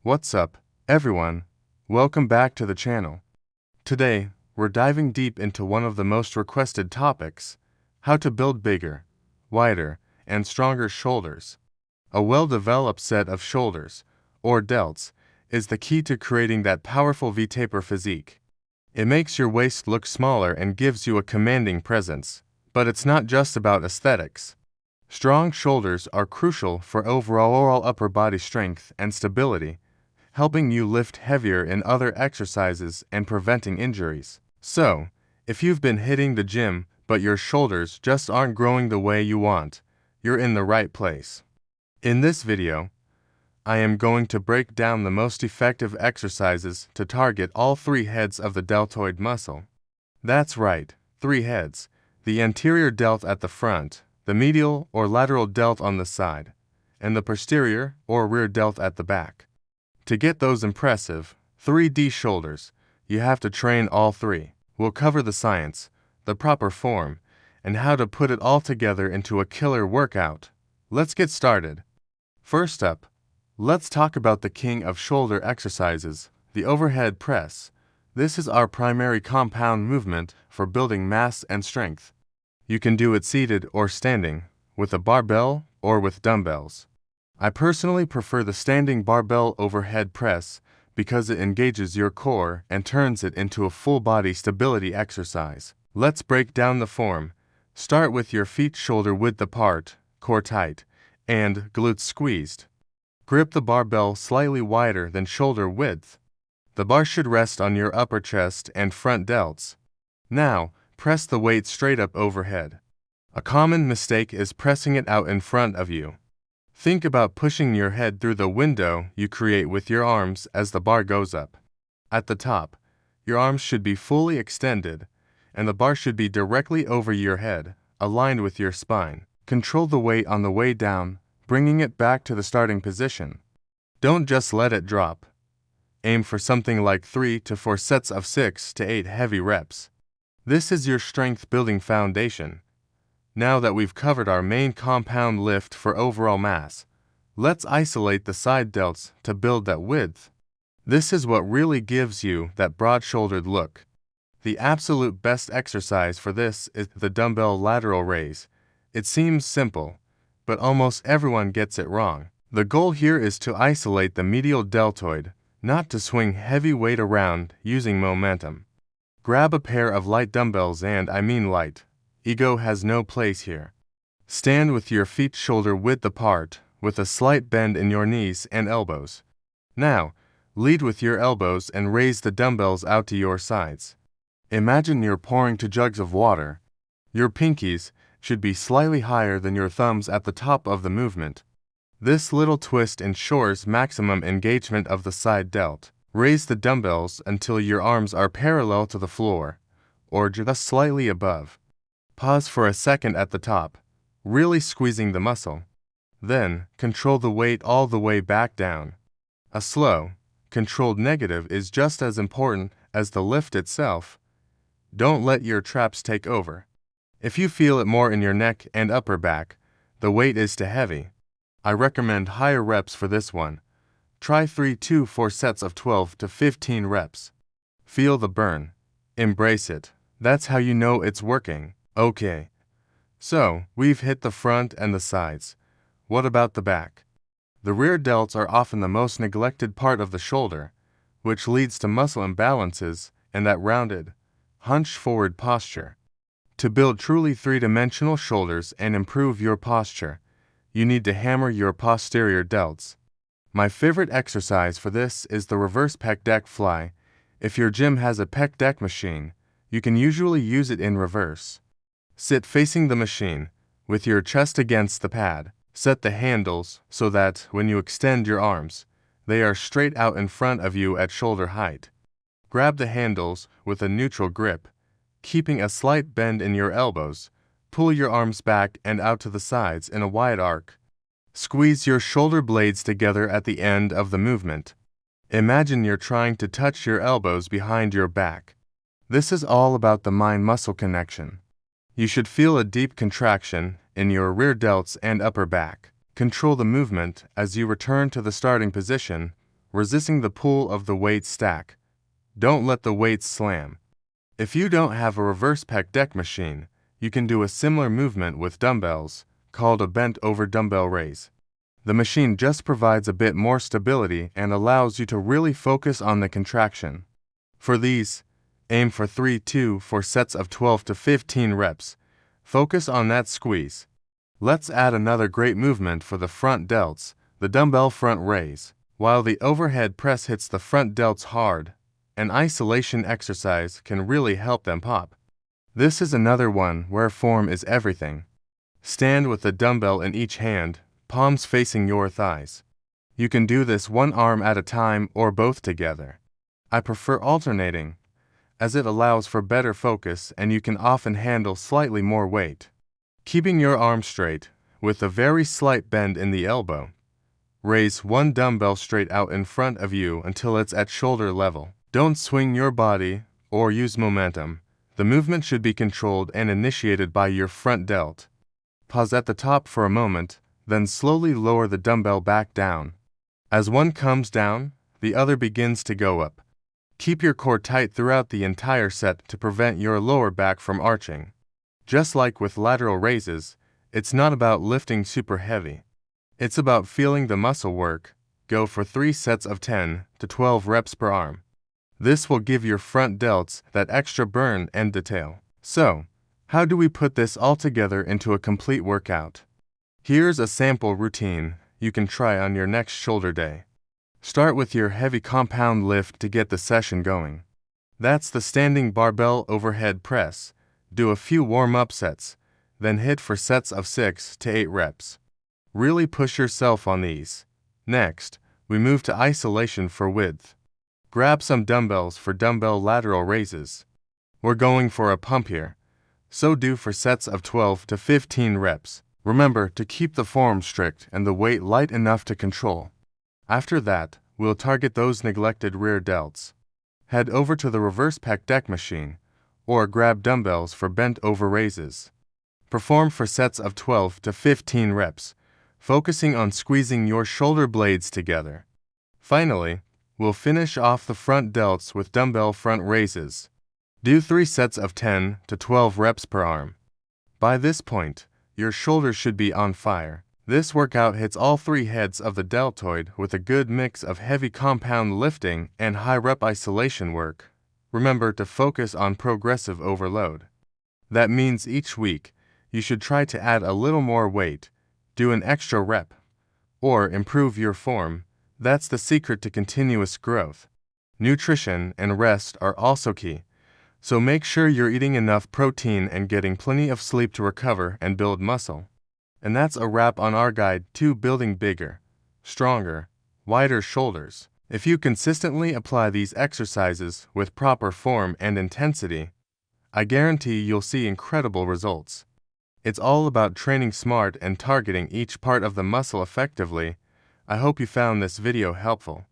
What's up, everyone? Welcome back to the channel. Today, we're diving deep into one of the most requested topics: how to build bigger, wider, and stronger shoulders. A well-developed set of shoulders, or delts, is the key to creating that powerful V-taper physique. It makes your waist look smaller and gives you a commanding presence. But it's not just about aesthetics. Strong shoulders are crucial for overall upper body strength and stability, helping you lift heavier in other exercises and preventing injuries. So, if you've been hitting the gym but your shoulders just aren't growing the way you want, you're in the right place. In this video, I am going to break down the most effective exercises to target all three heads of the deltoid muscle. That's right, three heads: the anterior delt at the front, the medial or lateral delt on the side, and the posterior or rear delt at the back. To get those impressive 3D shoulders, you have to train all three. We'll cover the science, the proper form, and how to put it all together into a killer workout. Let's get started. First up, let's talk about the king of shoulder exercises, the overhead press. This is our primary compound movement for building mass and strength. You can do it seated or standing, with a barbell or with dumbbells. I personally prefer the standing barbell overhead press because it engages your core and turns it into a full-body stability exercise. Let's break down the form. Start with your feet shoulder-width apart, core tight, and glutes squeezed. Grip the barbell slightly wider than shoulder width. The bar should rest on your upper chest and front delts. Now, press the weight straight up overhead. A common mistake is pressing it out in front of you. Think about pushing your head through the window you create with your arms as the bar goes up. At the top, your arms should be fully extended, and the bar should be directly over your head, aligned with your spine. Control the weight on the way down, bringing it back to the starting position. Don't just let it drop. Aim for something like 3 to 4 sets of 6 to 8 heavy reps. This is your strength-building foundation. Now that we've covered our main compound lift for overall mass, let's isolate the side delts to build that width. This is what really gives you that broad-shouldered look. The absolute best exercise for this is the dumbbell lateral raise. It seems simple, but almost everyone gets it wrong. The goal here is to isolate the medial deltoid, not to swing heavy weight around using momentum. Grab a pair of light dumbbells, and I mean light. Ego has no place here. Stand with your feet shoulder-width apart, with a slight bend in your knees and elbows. Now, lead with your elbows and raise the dumbbells out to your sides. Imagine you're pouring 2 jugs of water. Your pinkies should be slightly higher than your thumbs at the top of the movement. This little twist ensures maximum engagement of the side delt. Raise the dumbbells until your arms are parallel to the floor, or just slightly above. Pause for a second at the top, really squeezing the muscle. Then, control the weight all the way back down. A slow, controlled negative is just as important as the lift itself. Don't let your traps take over. If you feel it more in your neck and upper back, the weight is too heavy. I recommend higher reps for this one. Try 3 to 4 sets of 12 to 15 reps. Feel the burn. Embrace it. That's how you know it's working. Okay. So, we've hit the front and the sides. What about the back? The rear delts are often the most neglected part of the shoulder, which leads to muscle imbalances and that rounded, hunched-forward posture. To build truly three-dimensional shoulders and improve your posture, you need to hammer your posterior delts. My favorite exercise for this is the reverse pec deck fly. If your gym has a pec deck machine, you can usually use it in reverse. Sit facing the machine, with your chest against the pad. Set the handles so that, when you extend your arms, they are straight out in front of you at shoulder height. Grab the handles with a neutral grip, keeping a slight bend in your elbows. Pull your arms back and out to the sides in a wide arc. Squeeze your shoulder blades together at the end of the movement. Imagine you're trying to touch your elbows behind your back. This is all about the mind-muscle connection. You should feel a deep contraction in your rear delts and upper back. Control the movement as you return to the starting position, resisting the pull of the weight stack. Don't let the weights slam. If you don't have a reverse pec deck machine, you can do a similar movement with dumbbells, called a bent over dumbbell raise. The machine just provides a bit more stability and allows you to really focus on the contraction. For these, aim for 3-2 sets of 12 to 15 reps. Focus on that squeeze. Let's add another great movement for the front delts, the dumbbell front raise. While the overhead press hits the front delts hard, an isolation exercise can really help them pop. This is another one where form is everything. Stand with the dumbbell in each hand, palms facing your thighs. You can do this one arm at a time or both together. I prefer alternating, as it allows for better focus and you can often handle slightly more weight. Keeping your arm straight, with a very slight bend in the elbow. Raise one dumbbell straight out in front of you until it's at shoulder level. Don't swing your body or use momentum. The movement should be controlled and initiated by your front delt. Pause at the top for a moment, then slowly lower the dumbbell back down. As one comes down, the other begins to go up. Keep your core tight throughout the entire set to prevent your lower back from arching. Just like with lateral raises, it's not about lifting super heavy. It's about feeling the muscle work. Go for 3 sets of 10 to 12 reps per arm. This will give your front delts that extra burn and detail. So, how do we put this all together into a complete workout? Here's a sample routine you can try on your next shoulder day. Start with your heavy compound lift to get the session going. That's the standing barbell overhead press. Do a few warm-up sets, then hit for sets of 6 to 8 reps. Really push yourself on these. Next, we move to isolation for width. Grab some dumbbells for dumbbell lateral raises. We're going for a pump here, so do for sets of 12 to 15 reps. Remember to keep the form strict and the weight light enough to control. After that, we'll target those neglected rear delts. Head over to the reverse pec deck machine, or grab dumbbells for bent over raises. Perform for sets of 12 to 15 reps, focusing on squeezing your shoulder blades together. Finally, we'll finish off the front delts with dumbbell front raises. Do 3 sets of 10 to 12 reps per arm. By this point, your shoulders should be on fire. This workout hits all 3 heads of the deltoid with a good mix of heavy compound lifting and high rep isolation work. Remember to focus on progressive overload. That means each week, you should try to add a little more weight, do an extra rep, or improve your form. That's the secret to continuous growth. Nutrition and rest are also key, so make sure you're eating enough protein and getting plenty of sleep to recover and build muscle. And that's a wrap on our guide to building bigger, stronger, wider shoulders. If you consistently apply these exercises with proper form and intensity, I guarantee you'll see incredible results. It's all about training smart and targeting each part of the muscle effectively. I hope you found this video helpful.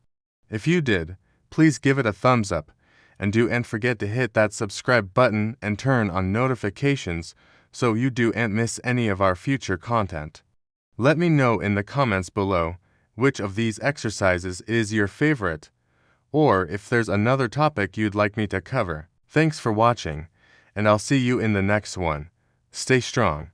If you did, please give it a thumbs up, and don't forget to hit that subscribe button and turn on notifications so you don't miss any of our future content. Let me know in the comments below which of these exercises is your favorite, or if there's another topic you'd like me to cover. Thanks for watching, and I'll see you in the next one. Stay strong.